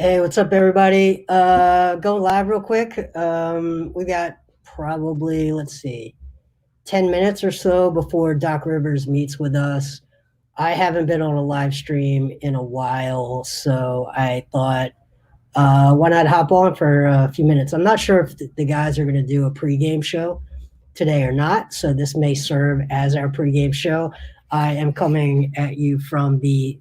Hey, what's up, everybody? Go live real quick. We got probably, let's see, 10 minutes or so before Doc Rivers meets with us. I haven't been on a live stream in a while, so I thought, why not hop on for a few minutes? I'm not sure if the guys are going to do a pregame show today or not, so this may serve as our pregame show. I am coming at you from the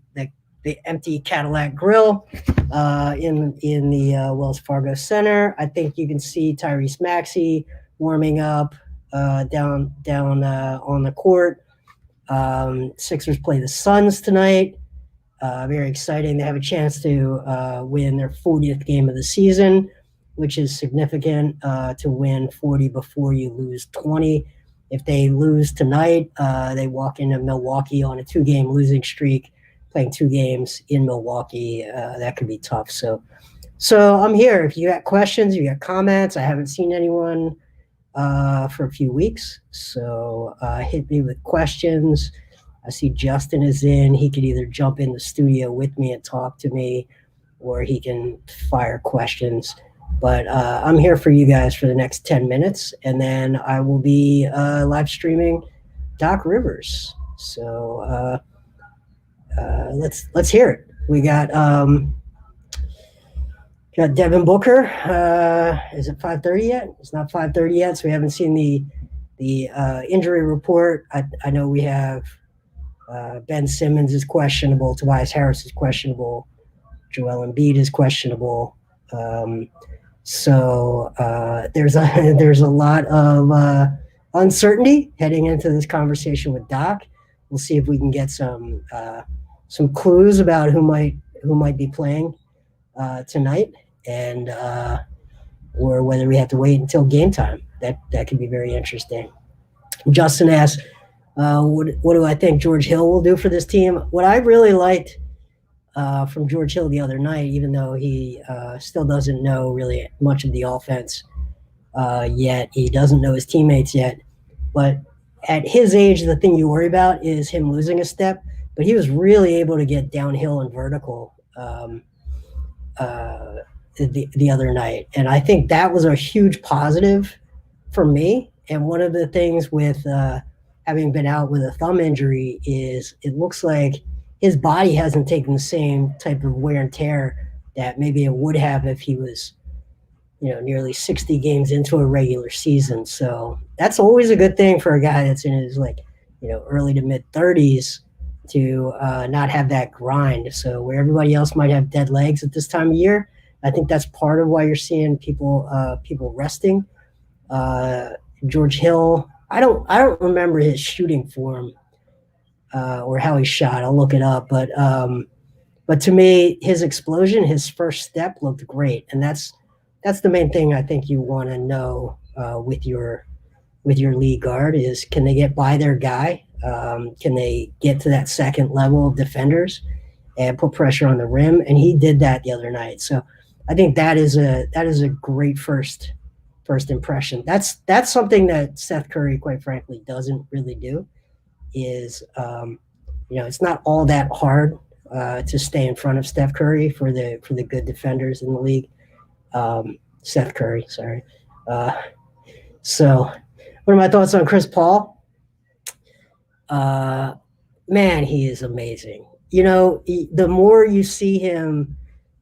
empty Cadillac Grill in the Wells Fargo Center. I think you can see Tyrese Maxey warming up down on the court. Sixers play the Suns tonight. Very exciting. They have a chance to win their 40th game of the season, which is significant to win 40 before you lose 20. If they lose tonight, they walk into Milwaukee on a 2-game losing streak, playing 2 games in Milwaukee. That could be tough. So I'm here. If you got questions, you got comments. I haven't seen anyone for a few weeks. So hit me with questions. I see Justin is in. He could either jump in the studio with me and talk to me, or he can fire questions. But I'm here for you guys for the next 10 minutes, and then I will be live streaming Doc Rivers. So let's hear it. We got Devin Booker. Is it 5:30 yet? It's not 5:30 yet, so we haven't seen the injury report. I know we have Ben Simmons is questionable. Tobias Harris is questionable. Joel Embiid is questionable. So there's a lot of uncertainty heading into this conversation with Doc. We'll see if we can get some clues about who might be playing tonight, and or whether we have to wait until game time. That could be very interesting. Justin asked, what do I think George Hill will do for this team? What I really liked from George Hill the other night, even though he still doesn't know really much of the offense yet, he doesn't know his teammates yet, but at his age, the thing you worry about is him losing a step, but he was really able to get downhill and vertical the other night, and I think that was a huge positive for me. And one of the things with having been out with a thumb injury is it looks like his body hasn't taken the same type of wear and tear that maybe it would have if he was, nearly 60 games into a regular season. So that's always a good thing for a guy that's in his early to mid 30s to not have that grind. So where everybody else might have dead legs at this time of year, I think that's part of why you're seeing people resting. George Hill, I don't remember his shooting form or how he shot. I'll look it up, but to me, his explosion, his first step looked great, and that's the main thing I think you want to know with your lead guard is, can they get by their guy? Can they get to that second level of defenders and put pressure on the rim? And he did that the other night. So I think that is a great first impression. That's something that Seth Curry, quite frankly, doesn't really do. Is it's not all that hard to stay in front of Steph Curry for the good defenders in the league. Seth Curry, sorry. So, what are my thoughts on Chris Paul? Man, he is amazing. The more you see him,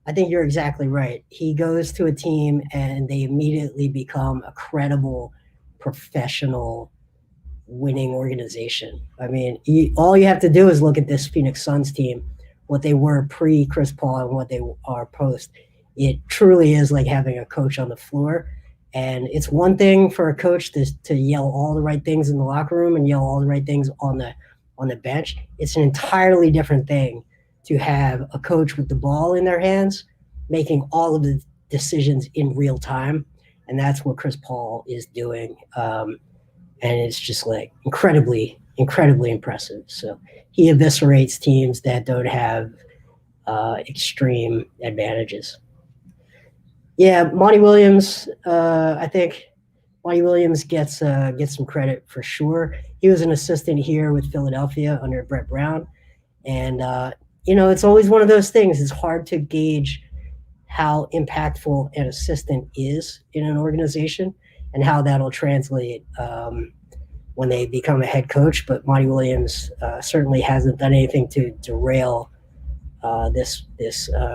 I think you're exactly right. He goes to a team and they immediately become a credible, professional, winning organization. I mean, all you have to do is look at this Phoenix Suns team, what they were pre-Chris Paul and what they are post. It truly is like having a coach on the floor. And it's one thing for a coach to yell all the right things in the locker room and yell all the right things on the bench. It's an entirely different thing to have a coach with the ball in their hands, making all of the decisions in real time. And that's what Chris Paul is doing. And it's just like incredibly, incredibly impressive. So he eviscerates teams that don't have extreme advantages. Yeah, Monty Williams, I think Monty Williams gets some credit for sure. He was an assistant here with Philadelphia under Brett Brown. And, it's always one of those things. It's hard to gauge how impactful an assistant is in an organization and how that'll translate when they become a head coach. But Monty Williams certainly hasn't done anything to derail this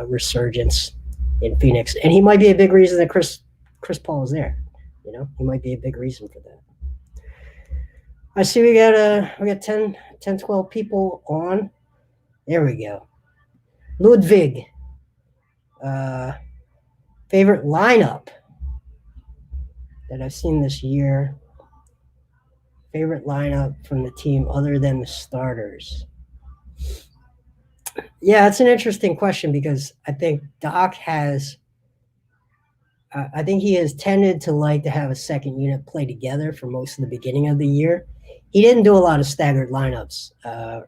resurgence in Phoenix, and he might be a big reason that Chris Paul is there. You know, he might be a big reason for that. I see we got 10, 12 people on. There we go. Ludwig, favorite lineup that I've seen this year. Favorite lineup from the team other than the starters. Yeah, it's an interesting question because I think Doc has. I think he has tended to like to have a second unit play together for most of the beginning of the year. He didn't do a lot of staggered lineups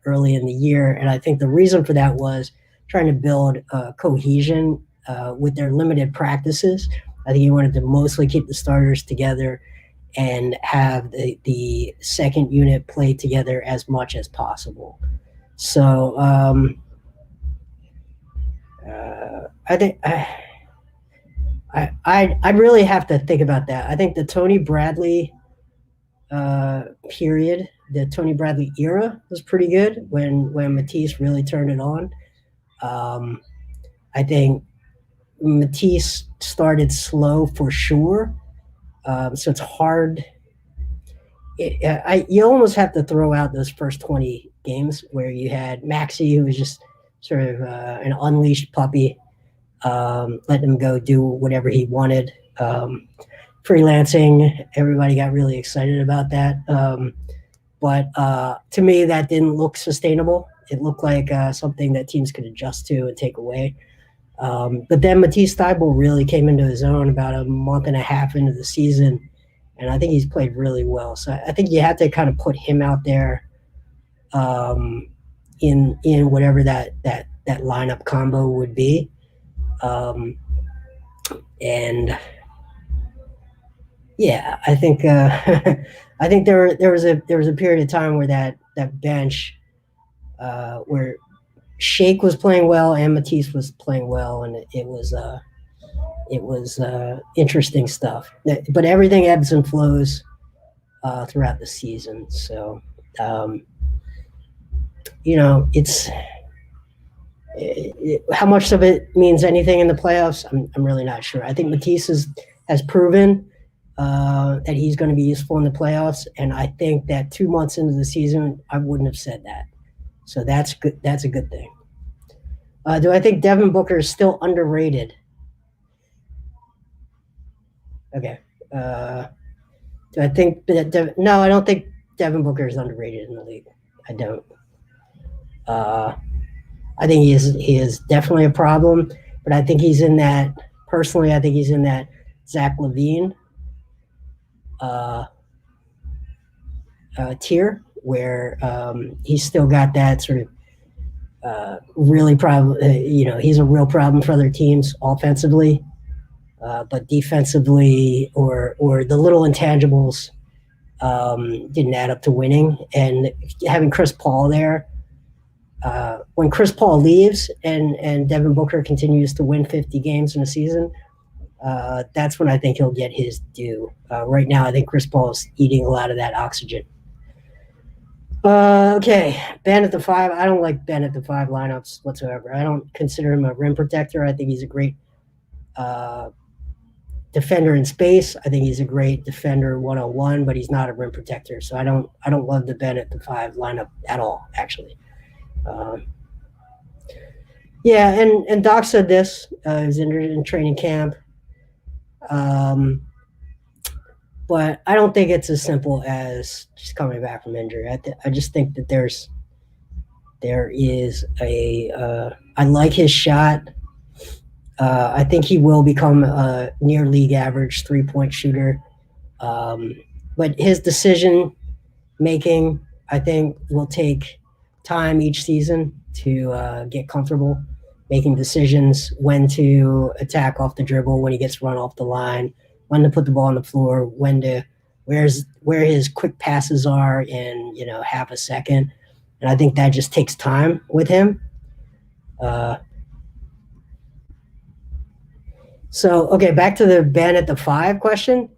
early in the year, and I think the reason for that was trying to build cohesion with their limited practices. I think he wanted to mostly keep the starters together and have the second unit play together as much as possible. So I think I'd really have to think about that. I think the Tony Bradley period, the Tony Bradley era, was pretty good when Matisse really turned it on. I think Matisse started slow for sure, so it's hard. You almost have to throw out those first 20 games where you had Maxey, who was just sort of an unleashed puppy, letting him go do whatever he wanted. Freelancing, everybody got really excited about that. But to me, that didn't look sustainable. It looked like something that teams could adjust to and take away. But then Matisse Thybulle really came into his own about a month and a half into the season, and I think he's played really well. So I think you have to kind of put him out there in whatever that lineup combo would be. And yeah, I think I think there was a period of time where that bench where Shake was playing well and Matisse was playing well, and it was interesting stuff. But everything ebbs and flows throughout the season. So it's how much of it means anything in the playoffs. I'm really not sure. I think Matisse has proven that he's going to be useful in the playoffs, and I think that 2 months into the season, I wouldn't have said that. So that's good. That's a good thing. Do I think Devin Booker is still underrated? Okay. Do I think that no, I don't think Devin Booker is underrated in the league. I don't. I think he is definitely a problem, but I think he's in that. Personally, I think he's in that Zach LaVine tier where he's still got that sort of really problem. He's a real problem for other teams offensively, but defensively or the little intangibles didn't add up to winning. And having Chris Paul there, when Chris Paul leaves and Devin Booker continues to win 50 games in a season, that's when I think he'll get his due. Right now, I think Chris Paul is eating a lot of that oxygen. Okay, Ben at the 5. I don't like Ben at the 5 lineups whatsoever. I don't consider him a rim protector. I think he's a great defender in space. I think he's a great defender 101, but he's not a rim protector. So I don't love the Ben at the 5 lineup at all, actually. Yeah, and Doc said this. He was in training camp. But I don't think it's as simple as just coming back from injury. I just think that there is I like his shot. I think he will become a near league average 3-point shooter. But his decision making, I think, will take time each season to get comfortable making decisions when to attack off the dribble, when he gets run off the line, when to put the ball on the floor, where his quick passes are in half a second. And I think that just takes time with him. So, okay, back to the Ben at the 5 question.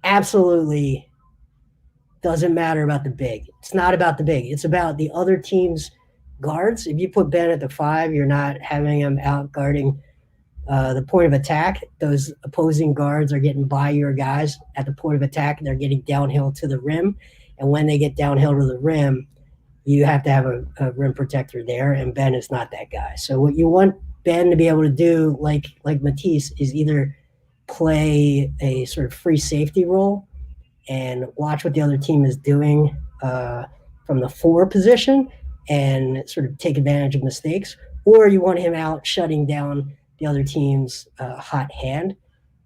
Absolutely doesn't matter about the big. It's not about the big. It's about the other team's guards. If you put Ben at the 5, you're not having him out guarding the point of attack. Those opposing guards are getting by your guys at the point of attack, and they're getting downhill to the rim. And when they get downhill to the rim, you have to have a rim protector there, and Ben is not that guy. So what you want Ben to be able to do, like Matisse, is either play a sort of free safety role and watch what the other team is doing from the 4 position and sort of take advantage of mistakes, or you want him out shutting down the other team's hot hand.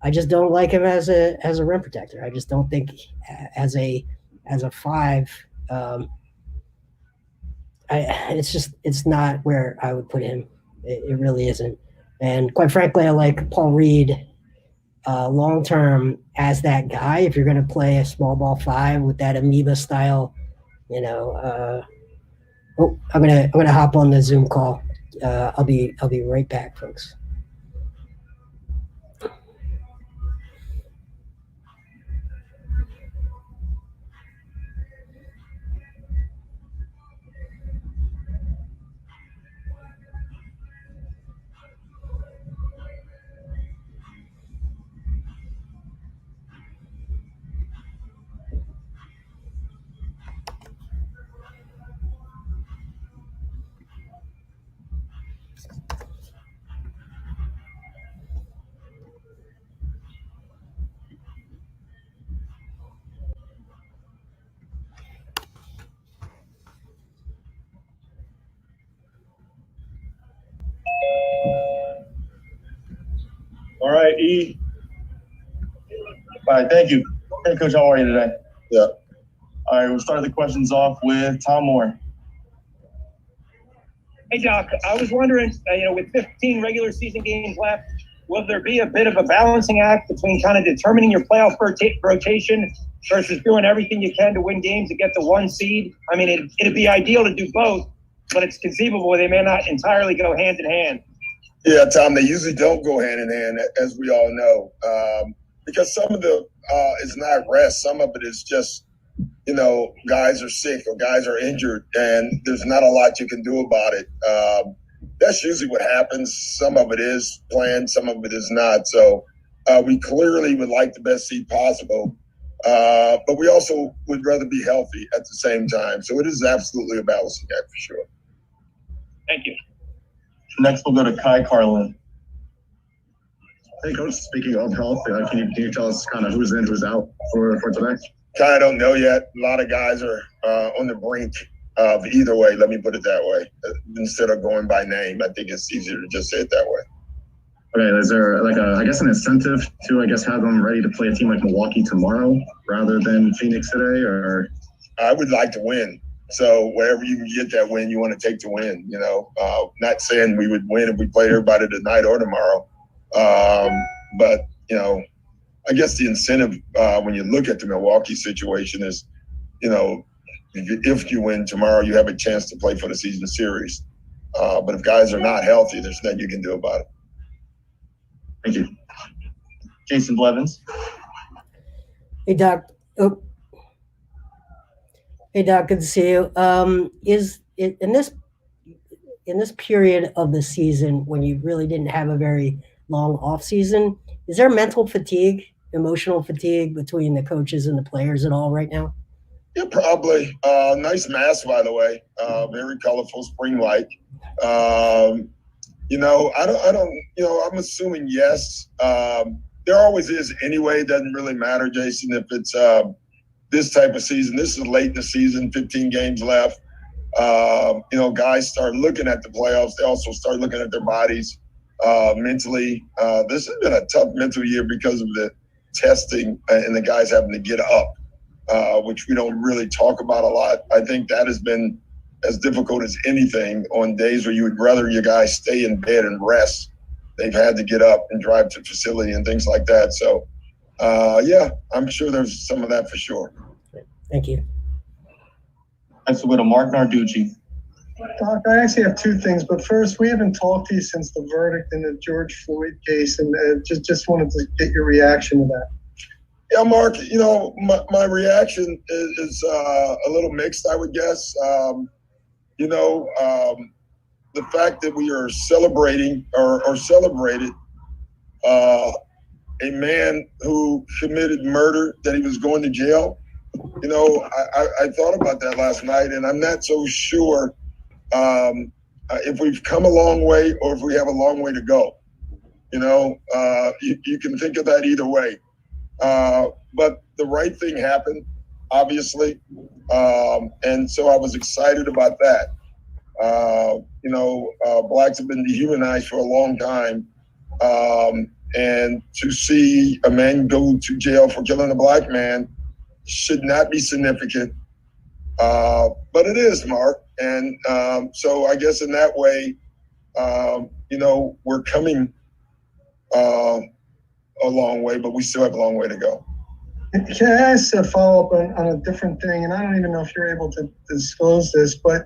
I just don't like him as a rim protector. I just don't think as a 5. It's not where I would put him. It really isn't. And quite frankly, I like Paul Reed long term as that guy. If you're going to play a small ball 5 with that amoeba style, I'm gonna hop on the Zoom call. I'll be right back, folks. All right, E. All right, thank you. Hey, Coach, how are you today? Yeah. All right, we'll start the questions off with Tom Moore. Hey, Doc, I was wondering, with 15 regular season games left, will there be a bit of a balancing act between kind of determining your playoff rotation versus doing everything you can to win games to get the 1 seed? I mean, it'd be ideal to do both, but it's conceivable they may not entirely go hand in hand. Yeah, Tom, they usually don't go hand in hand, as we all know, because some of the is not rest. Some of it is just, guys are sick or guys are injured, and there's not a lot you can do about it. That's usually what happens. Some of it is planned, some of it is not. So we clearly would like the best seed possible, but we also would rather be healthy at the same time. So it is absolutely a balancing act for sure. Thank you. Next, we'll go to Kai Carlin. Hey, Coach, speaking of health, can you tell us kind of who's in, who's out for today? Kind of don't know yet. A lot of guys are on the brink of either way. Let me put it that way. Instead of going by name, I think it's easier to just say it that way. Okay, is there an incentive to, have them ready to play a team like Milwaukee tomorrow rather than Phoenix today, or? I would like to win. So wherever you can get that win, you want to take the win, Not saying we would win if we played everybody tonight or tomorrow. But, I guess the incentive when you look at the Milwaukee situation is, if you win tomorrow, you have a chance to play for the season series. But if guys are not healthy, there's nothing you can do about it. Thank you. Jason Blevins. Hey, Doc. Hey, Doc. Good to see you. Is it in this period of the season when you really didn't have a very long off season, is there mental fatigue, emotional fatigue between the coaches and the players at all right now? Yeah, probably. Nice mask, by the way. Very colorful, spring-like. I'm assuming yes. There always is anyway. It doesn't really matter, Jason, if it's this type of season. This is late in the season, 15 games left. Guys start looking at the playoffs. They also start looking at their bodies mentally. This has been a tough mental year because of the testing and the guys having to get up, which we don't really talk about a lot. I think that has been as difficult as anything on days where you would rather your guys stay in bed and rest. They've had to get up and drive to the facility and things like that. So, I'm sure there's some of that for sure. Thank you. Next, we'll go to Mark Narducci. Doc, I actually have two things, but first, we haven't talked to you since the verdict in the George Floyd case, and just wanted to get your reaction to that. Yeah, Mark, my reaction is a little mixed, I would guess. The fact that we are celebrating or celebrated a man who committed murder, that he was going to jail. I thought about that last night, and I'm not so sure if we've come a long way or if we have a long way to go. You can think of that either way. But the right thing happened, obviously. And so I was excited about that. Blacks have been dehumanized for a long time. And to see a man go to jail for killing a black man should not be significant. But it is, Mark. And so I guess in that way, we're coming a long way, but we still have a long way to go. Can I ask a follow-up on a different thing? And I don't even know if you're able to disclose this, but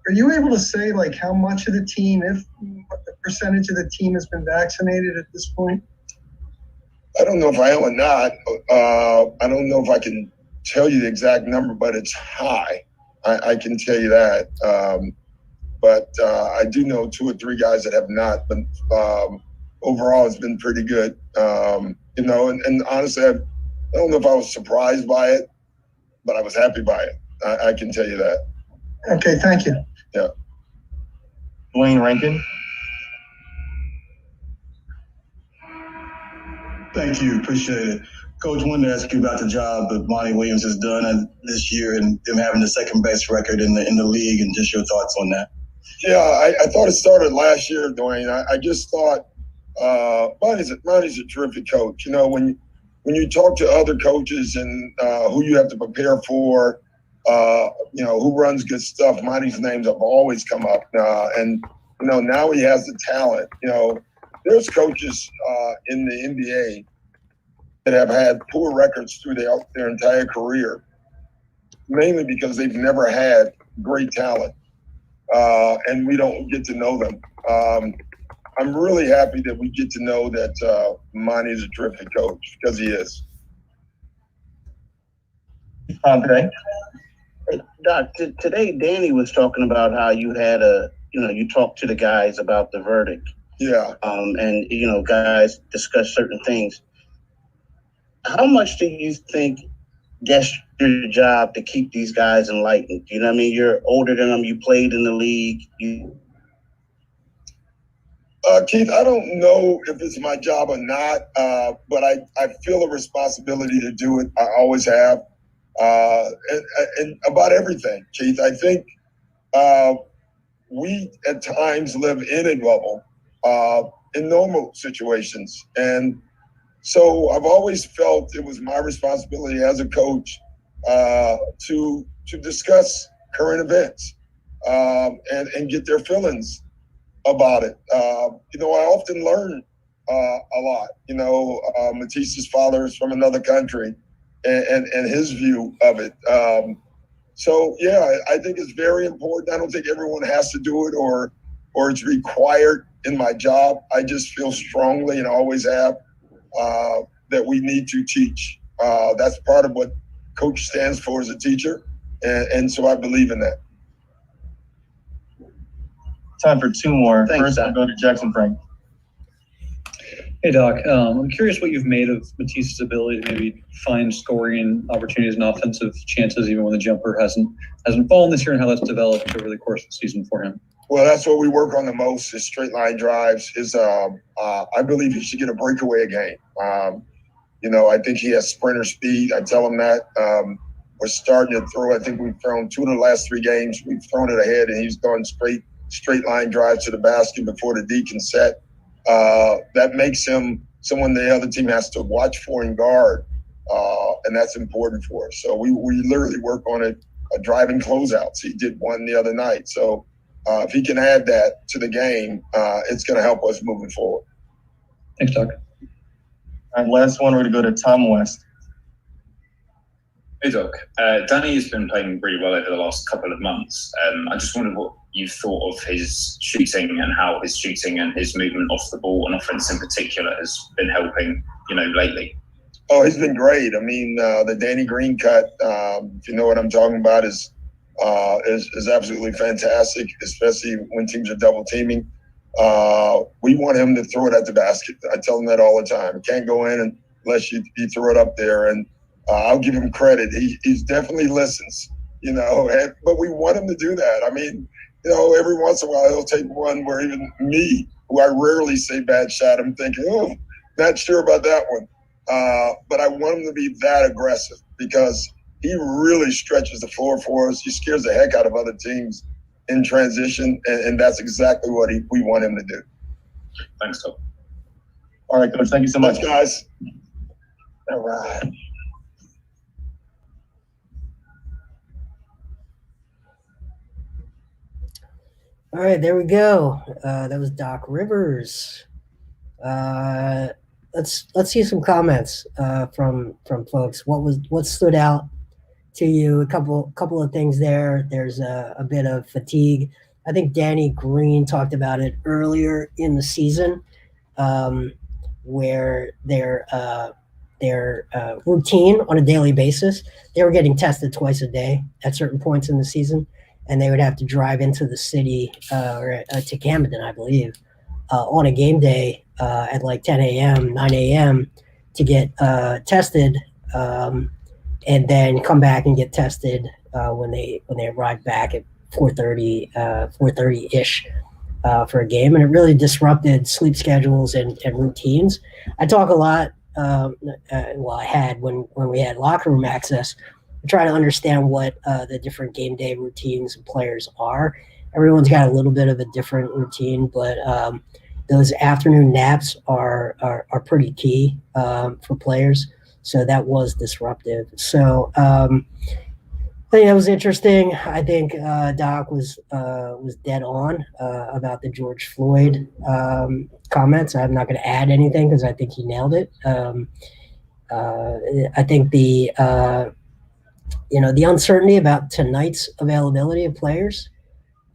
are you able to say, like, how much of the team, what the percentage of the team has been vaccinated at this point? I don't know if I am or not. I don't know if I can tell you the exact number, but it's high. I can tell you that. But I do know 2 or 3 guys that have not. But overall, it's been pretty good. And honestly, I don't know if I was surprised by it, but I was happy by it. I can tell you that. Okay, thank you. Yeah. Dwayne Rankin. Thank you. Appreciate it. Coach, wanted to ask you about the job that Monty Williams has done this year and them having the second best record in the league, and just your thoughts on that. Yeah, I thought it started last year, Dwayne. I just thought Monty's a terrific coach. When you talk to other coaches and who you have to prepare for, who runs good stuff, Monty's names have always come up. And now he has the talent. There's coaches in the NBA that have had poor records through their entire career, mainly because they've never had great talent, and we don't get to know them. I'm really happy that we get to know that Monty is a terrific coach, because he is. Okay. Hey, Doc, today Danny was talking about how you had you talked to the guys about the verdict. Yeah. And guys discuss certain things. How much do you think that's your job, to keep these guys enlightened? You know what I mean? You're older than them. You played in the league. Keith, I don't know if it's my job or not, but I feel a responsibility to do it. I always have. And about everything, Keith. I think we at times live in a bubble in normal situations. And so I've always felt it was my responsibility as a coach to discuss current events and get their feelings about it. I often learn a lot. Matisse's father is from another country, and his view of it. So yeah, I think it's very important. I don't think everyone has to do it or it's required in my job. I just feel strongly, and I always have, that we need to teach. That's part of what coach stands for, as a teacher, and so I believe in that. Time for 2 more. Thanks, First, I'll go to Jackson Frank. Hey, Doc. I'm curious what you've made of Matisse's ability to maybe find scoring opportunities and offensive chances, even when the jumper hasn't fallen this year, and how that's developed over the course of the season for him. Well, that's what we work on the most, is straight line drives. I believe he should get a breakaway game. I think he has sprinter speed. I tell him that. We're starting to throw. I think we've thrown 2 of the last 3 games. We've thrown it ahead, and he's gone straight line drives to the basket before the D can set. That makes him someone the other team has to watch for and guard, and that's important for us. So we literally work on it, driving closeouts. He did one the other night. So if he can add that to the game, it's going to help us moving forward. Thanks, Doc. All right, last one, we're going to go to Tom West. Hey, Doc. Danny has been playing really well over the last couple of months. I just wondered what you've thought of his shooting and how his shooting and his movement off the ball and offense in particular has been helping, lately. Oh, he's been great. I mean, the Danny Green cut, if you know what I'm talking about, is absolutely fantastic, especially when teams are double teaming. We want him to throw it at the basket. I tell him that all the time. He can't go in unless you throw it up there. And I'll give him credit. He's definitely listens, but we want him to do that. I mean, every once in a while he'll take one where even me, who I rarely say bad shot, I'm thinking, oh, not sure about that one. But I want him to be that aggressive because he really stretches the floor for us. He scares the heck out of other teams in transition, and that's exactly what we want him to do. Thanks, Tom. All right, Coach. Thank you so much. Thanks, guys. All right. All right, there we go. That was Doc Rivers. Let's see some comments from folks. What stood out to you? A couple of things there. There's a bit of fatigue. I think Danny Green talked about it earlier in the season, where their routine on a daily basis, they were getting tested twice a day at certain points in the season, and they would have to drive into the city or to Camden, I believe, on a game day at like 10 a.m., 9 a.m. to get tested, and then come back and get tested when they arrive back at 4:30 ish for a game, and it really disrupted sleep schedules and routines. I talk a lot. I had when we had locker room access. Try to understand what the different game day routines of players are. Everyone's got a little bit of a different routine, but those afternoon naps are pretty key for players. So that was disruptive. So I think that was interesting. I think Doc was dead on about the George Floyd comments. I'm not going to add anything because I think he nailed it. I think the uncertainty about tonight's availability of players,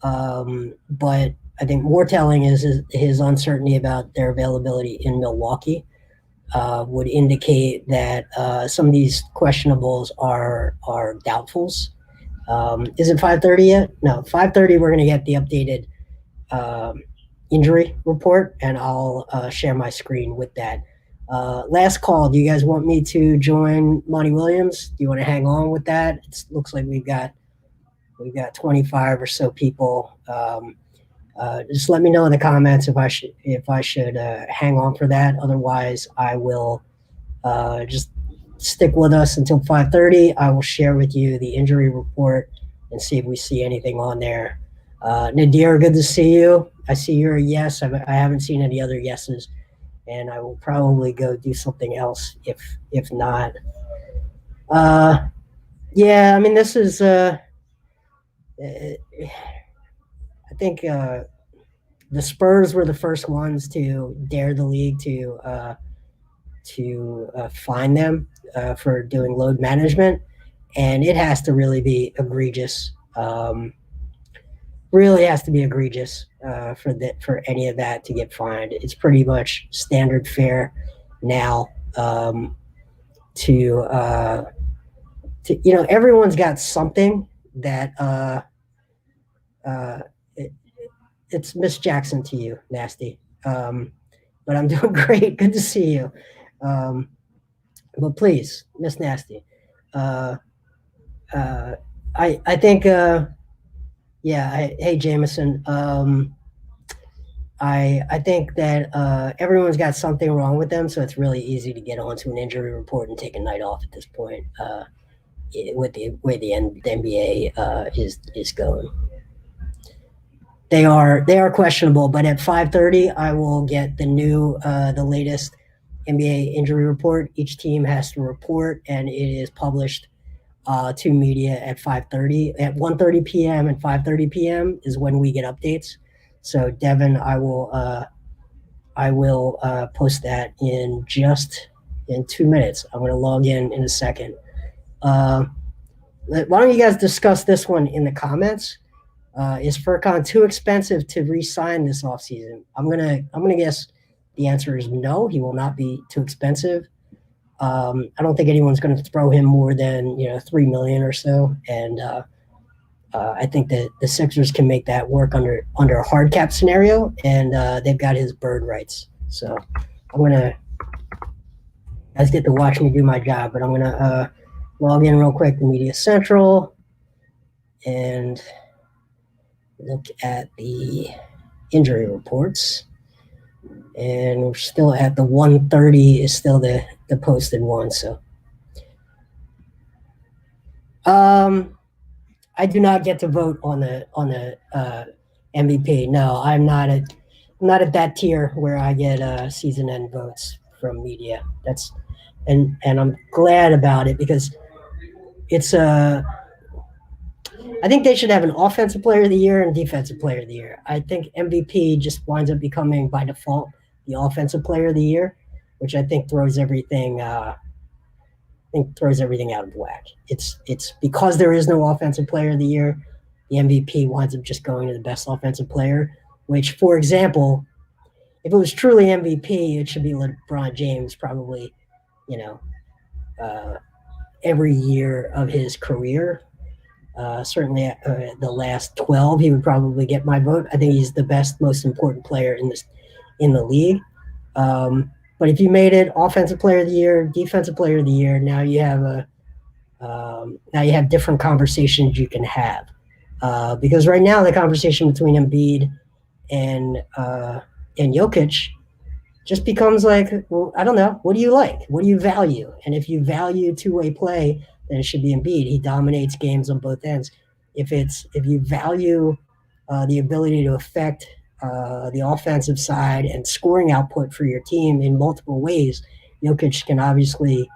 but I think more telling is his uncertainty about their availability in Milwaukee. Would indicate that some of these questionables are doubtfuls. Is it 5:30 yet? No, 5:30 we're going to get the updated injury report, and I'll share my screen with that. Last call. Do you guys want me to join Monty Williams? Do you want to hang on with that? It looks like we've got 25 or so people. Just let me know in the comments if I should hang on for that. Otherwise, I will just stick with us until 5:30. I will share with you the injury report and see if we see anything on there. Nadir, good to see you. I see you're a yes. I haven't seen any other yeses, and I will probably go do something else if not. Yeah, I mean, this is I think the Spurs were the first ones to dare the league to fine them for doing load management, and it has to really be egregious. Really has to be egregious for any of that to get fined. It's pretty much standard fare now. Everyone's got something that it's Miss Jackson to you, Nasty. But I'm doing great. Good to see you. But please, Miss Nasty. I think hey Jameson. I think that everyone's got something wrong with them, so it's really easy to get onto an injury report and take a night off at this point. With the way the NBA is going. They are questionable, but at 5:30, I will get the latest NBA injury report. Each team has to report, and it is published to media at 5:30. At 1:30 p.m. and 5:30 p.m. is when we get updates. So, Devin, I will post that in 2 minutes. I'm going to log in a second. Why don't you guys discuss this one in the comments? Is Furkan too expensive to re-sign this offseason? I'm gonna guess the answer is no. He will not be too expensive. I don't think anyone's going to throw him more than $3 million or so, and I think that the Sixers can make that work under a hard cap scenario, and they've got his bird rights. So I'm gonna guys get to watch me do my job, but I'm gonna log in real quick to Media Central and look at the injury reports. And we're still at the 130 is still the posted one. So I do not get to vote on the MVP. No, I'm not at that tier where I get season end votes from media. And I'm glad about it because it's I think they should have an offensive player of the year and defensive player of the year. I think MVP just winds up becoming by default the offensive player of the year, which I think throws everything out of whack. It's because there is no offensive player of the year, the MVP winds up just going to the best offensive player, which, for example, if it was truly MVP, it should be LeBron James probably, every year of his career. Certainly the last 12, he would probably get my vote. I think he's the best, most important player in the league. But if you made it offensive player of the year, defensive player of the year, now you have different conversations you can have. Because right now the conversation between Embiid and Jokic just becomes like, well, I don't know, what do you like? What do you value? And if you value two-way play, then it should be Embiid. He dominates games on both ends. If you value the ability to affect the offensive side and scoring output for your team in multiple ways, Jokic can obviously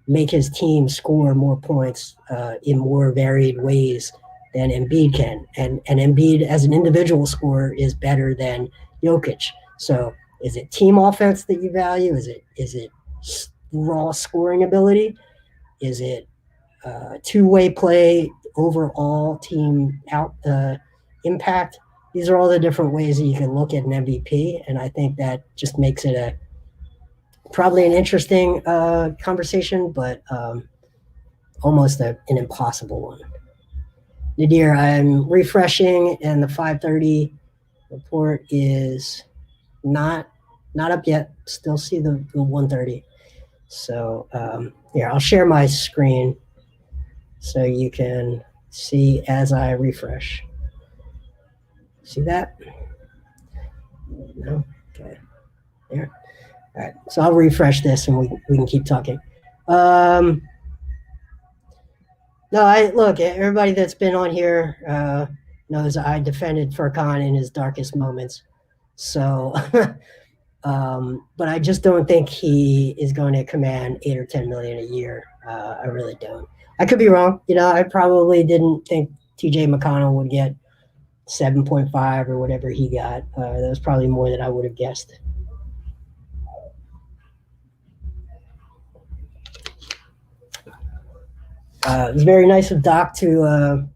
make his team score more points in more varied ways than Embiid can. And Embiid as an individual scorer is better than Jokic. So is it team offense that you value? Is it raw scoring ability? Is it two-way play, overall team impact? These are all the different ways that you can look at an MVP, and I think that just makes it probably an interesting conversation, but almost an impossible one. Nadir, I'm refreshing, and the 5:30 report is not up yet. Still see the 1:30. So here, I'll share my screen so you can see as I refresh. See that? No? Okay. There. All right. So I'll refresh this and we can keep talking. Look, everybody that's been on here knows I defended Furkan in his darkest moments. So, but I just don't think he is going to command $8 or $10 million a year. I really don't. I could be wrong. I probably didn't think TJ McConnell would get 7.5 or whatever he got. That was probably more than I would have guessed. It was very nice of Doc to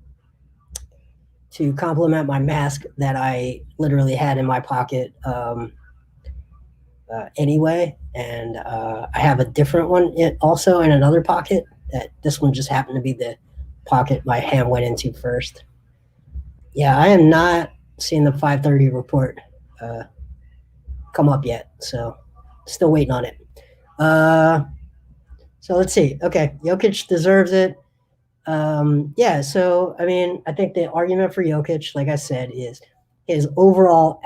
compliment my mask that I literally had in my pocket anyway, and I have a different one also in another pocket. That this one just happened to be the pocket my hand went into first. Yeah, I am not seeing the 5:30 report come up yet, so still waiting on it. So let's see. Okay, Jokic deserves it. Yeah, so I mean, I think the argument for Jokic, like I said, is his overall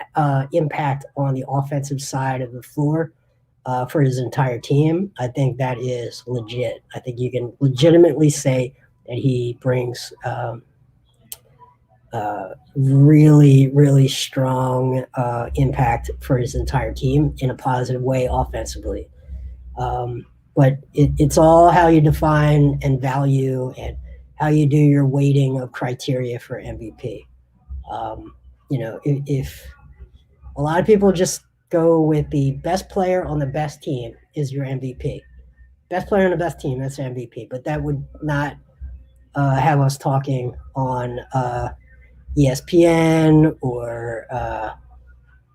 impact on the offensive side of the floor for his entire team. I think that is legit. I think you can legitimately say that he brings really, really strong impact for his entire team in a positive way offensively. But it's all how you define and value and how you do your weighting of criteria for MVP. If a lot of people just go with the best player on the best team is your MVP. Best player on the best team, that's MVP. But that would not have us talking on ESPN or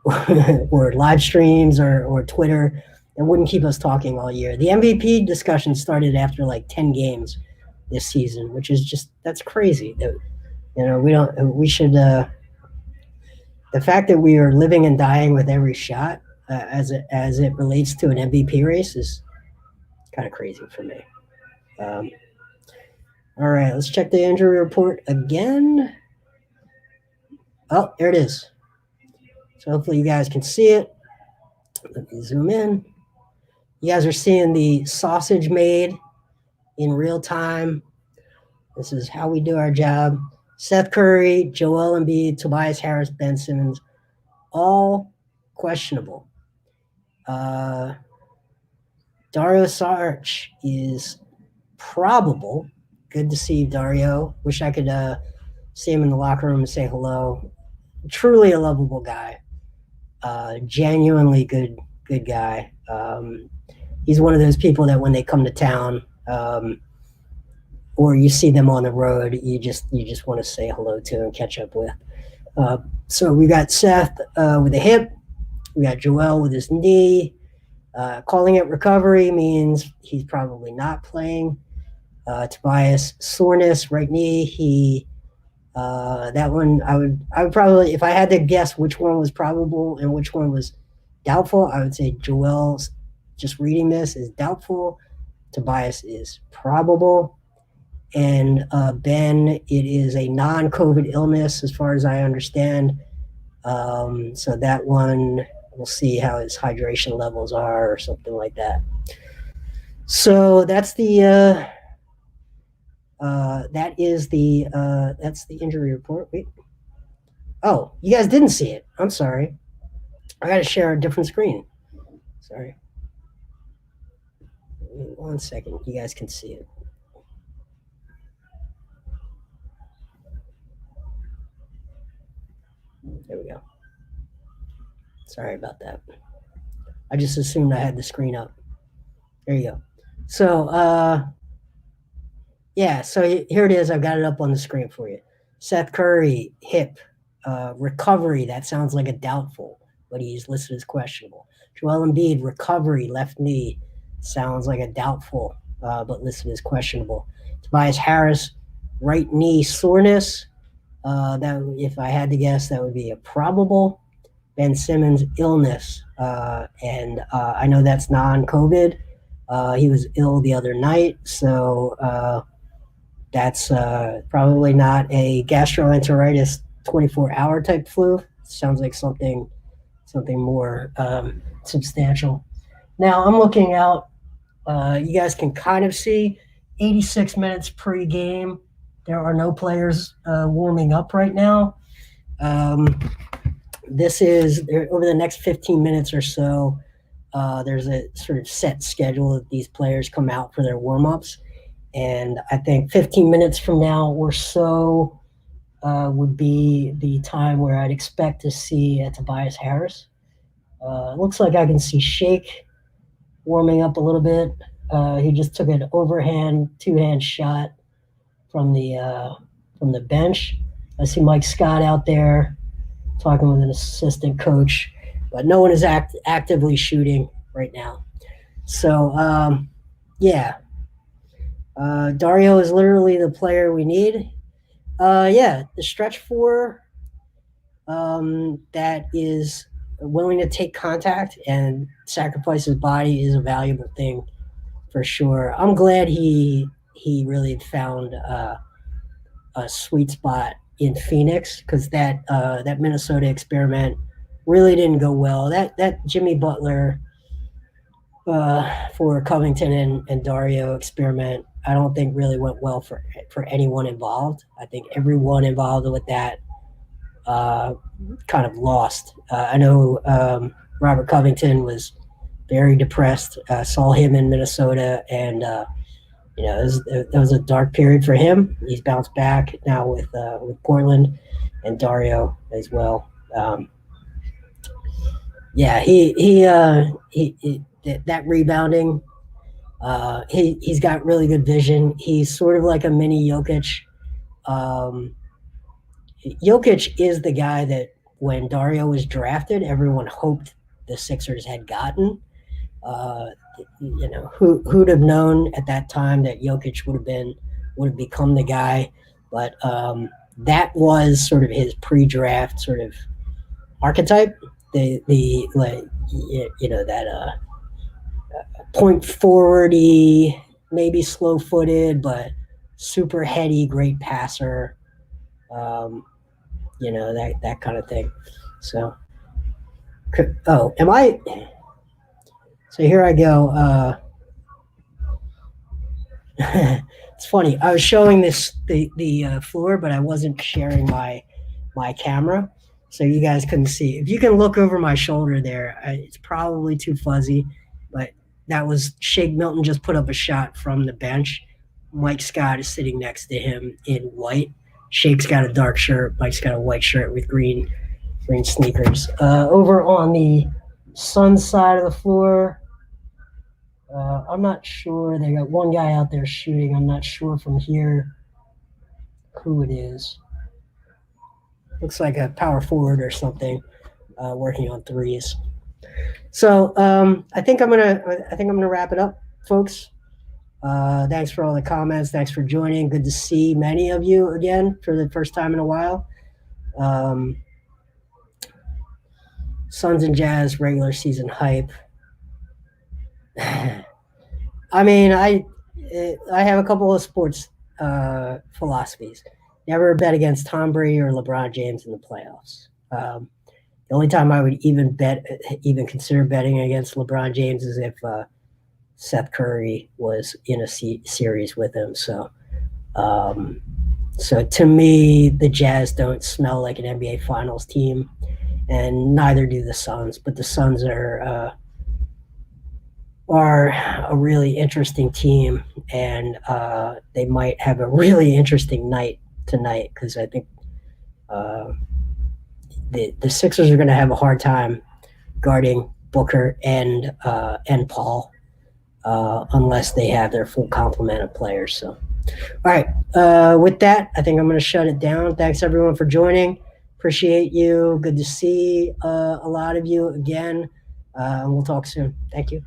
or live streams or Twitter that wouldn't keep us talking all year. The MVP discussion started after like 10 games this season, which is just, that's crazy. We should, the fact that we are living and dying with every shot as it relates to an MVP race is kind of crazy for me. All right, let's check the injury report again. Oh, there it is. So hopefully you guys can see it. Let me zoom in. You guys are seeing the sausage made in real time. This is how we do our job. Seth Curry, Joel Embiid, Tobias Harris, Ben Simmons, all questionable. Dario Saric is probable. Good to see Dario. Wish I could see him in the locker room and say hello. Truly a lovable guy. Genuinely good guy. He's one of those people that when they come to town, or you see them on the road, you just want to say hello to and catch up with. So we got Seth with a hip. We got Joel with his knee. Calling it recovery means he's probably not playing. Tobias, soreness, right knee. That one I would probably, if I had to guess which one was probable and which one was doubtful, I would say Joel's, just reading this, is doubtful. Tobias is probable. And Ben, it is a non-COVID illness as far as I understand. So that one, we'll see how his hydration levels are or something like that. So that's the that's the injury report. Wait. Oh, you guys didn't see it. I'm sorry. I got to share a different screen. Sorry. Wait 1 second. You guys can see it. There we go. Sorry about that. I just assumed I had the screen up. There you go. So, yeah, so here it is. I've got it up on the screen for you. Seth Curry, hip, recovery. That sounds like a doubtful, but he's listed as questionable. Joel Embiid, recovery, left knee. Sounds like a doubtful, but listed as questionable. Tobias Harris, right knee soreness. That, if I had to guess, that would be a probable. Ben Simmons, illness. And I know that's non-COVID. He was ill the other night, so that's probably not a gastroenteritis 24-hour type flu. Sounds like something more substantial. Now I'm looking out. You guys can kind of see 86 minutes pre-game. There are no players warming up right now. This is over the next 15 minutes or so. There's a sort of set schedule that these players come out for their warm-ups. And I think 15 minutes from now or so would be the time where I'd expect to see Tobias Harris. It looks like I can see Shake warming up a little bit. He just took an overhand, two-hand shot from the bench. I see Mike Scott out there talking with an assistant coach, but no one is actively shooting right now. So, yeah. Dario is literally the player we need. The stretch four that is willing to take contact and sacrifice his body is a valuable thing for sure. I'm glad he really found a sweet spot in Phoenix, because that Minnesota experiment really didn't go well. That Jimmy Butler for Covington and Dario experiment, I don't think really went well for anyone involved. I think everyone involved with that kind of lost. I know Robert Covington was very depressed. Saw him in Minnesota, and it was a dark period for him. He's bounced back now with Portland and Dario as well. That rebounding. He's got really good vision. He's sort of like a mini Jokic, Jokic is the guy that when Dario was drafted, everyone hoped the Sixers had gotten. Who'd have known at that time that Jokic would have become the guy, but that was sort of his pre-draft sort of archetype. That point forwardy, maybe slow-footed, but super heady, great passer. That kind of thing. So, am I? So here I go. It's funny. I was showing the floor, but I wasn't sharing my camera, so you guys couldn't see. If you can look over my shoulder there, it's probably too fuzzy, but that was Shake Milton just put up a shot from the bench. Mike Scott is sitting next to him in white. Shake's got a dark shirt. Mike's got a white shirt with green sneakers. Over on the Suns side of the floor, I'm not sure. They got one guy out there shooting. I'm not sure from here who it is. Looks like a power forward or something, working on threes. So I think I'm gonna wrap it up, folks. Thanks for all the comments. Thanks for joining. Good to see many of you again for the first time in a while. Suns and Jazz regular season hype. I mean, I have a couple of sports philosophies. Never bet against Tom Brady or LeBron James in the playoffs. The only time I would even consider betting against LeBron James is if Seth Curry was in a series with him. So to me, the Jazz don't smell like an NBA Finals team, and neither do the Suns. But the Suns are a really interesting team, and they might have a really interesting night tonight, because I think the Sixers are going to have a hard time guarding Booker and Paul unless they have their full complement of players. So, all right. With that, I think I'm going to shut it down. Thanks everyone for joining. Appreciate you. Good to see a lot of you again. And we'll talk soon. Thank you.